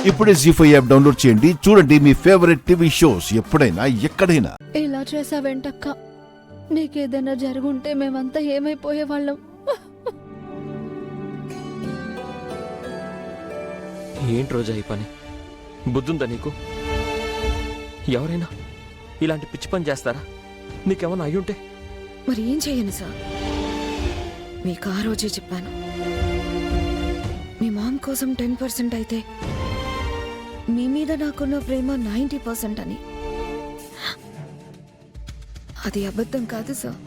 ఇప్పుడే జీ5 app download చేయండి. చూడండి మీ ఫేవరెట్ టీవీ షోస్ ఎప్పుడైనా ఎక్కడైనా. ఇలా చేసావేంటక్క? నీకేదైనా జరుగుంటే మేమంతా ఏమైపోయేవాళ్ళం. ఏంటి రోజా ఈ పని? బుద్ధుందా నీకు? ఎవరైనా ఇలాంటి పిచ్చి పని చేస్తారా? నీకేమన్నా అయ్యుంటే? మరి ఏం చేయను సార్? మీకు ఆ రోజే చెప్పాను, మీ మామ్ కోసం 10% అయితే మీ మీద నాకున్న ప్రేమ 90% అని. అది అబద్ధం కాదు సార్.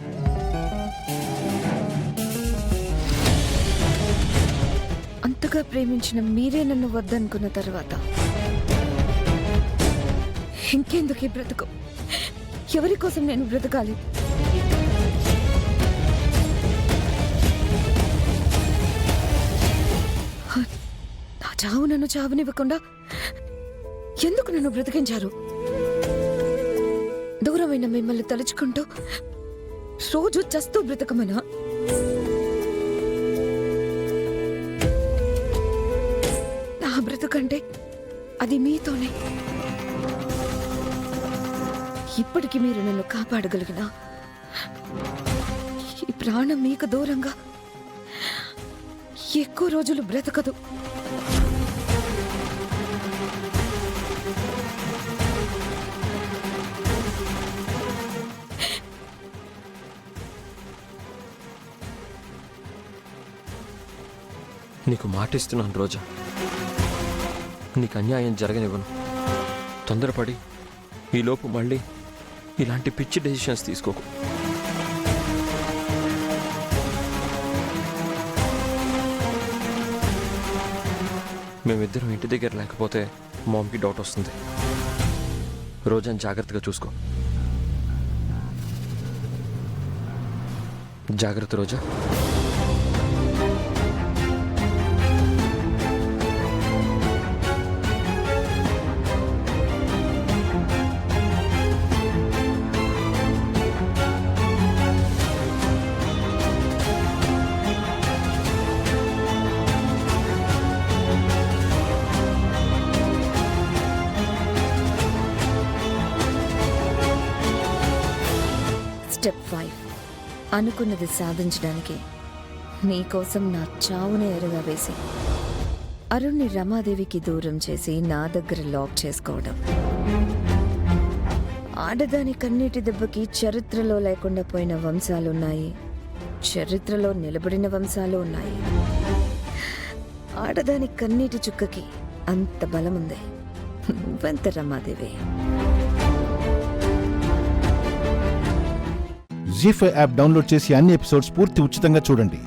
అంతగా ప్రేమించిన మీరే నన్ను వద్దనుకున్న తర్వాత ఇంకెందుకు ఈ బ్రతుకు? ఎవరి కోసం నేను బ్రతకాలి? నా చావు నన్ను చావునివ్వకుండా ఎందుకు నన్ను బ్రతికించారు? దూరమైన మిమ్మల్ని తలుచుకుంటూ రోజు చస్తూ బ్రతకమనా? నా బ్రతుకంటే అది మీతోనే. ఇప్పటికి మీరు నన్ను కాపాడగలిగినా ఈ ప్రాణం మీకు దూరంగా ఎక్కువ రోజులు బ్రతకదు. నీకు మాటిస్తున్నాను రోజా, నీకు అన్యాయం జరగనివ్వను. తొందరపడి ఈలోపు మళ్ళీ ఇలాంటి పిచ్చి డెసిషన్స్ తీసుకోకు. మేమిద్దరం ఇంటి దగ్గర లేకపోతే మామ్కి డౌట్ వస్తుంది. రోజాని జాగ్రత్తగా చూసుకో. జాగ్రత్త రోజా. స్టెప్ 5, అనుకున్నది సాధించడానికి నీకోసం నా చావుని ఎరగా వేసి అరుణ్ని రమాదేవికి దూరం చేసి నా దగ్గర లాక్ చేసుకోవడం. ఆడదాని కన్నీటి దెబ్బకి చరిత్రలో లేకుండా పోయిన వంశాలున్నాయి, చరిత్రలో నిలబడిన వంశాలు ఉన్నాయి. ఆడదాని కన్నీటి చుక్కకి అంత బలముంది. నువ్వెంత రమాదేవి. జీ5 యాప్ డౌన్లోడ్ చేసి అన్ని ఎపిసోడ్స్ పూర్తి ఉచితంగా చూడండి.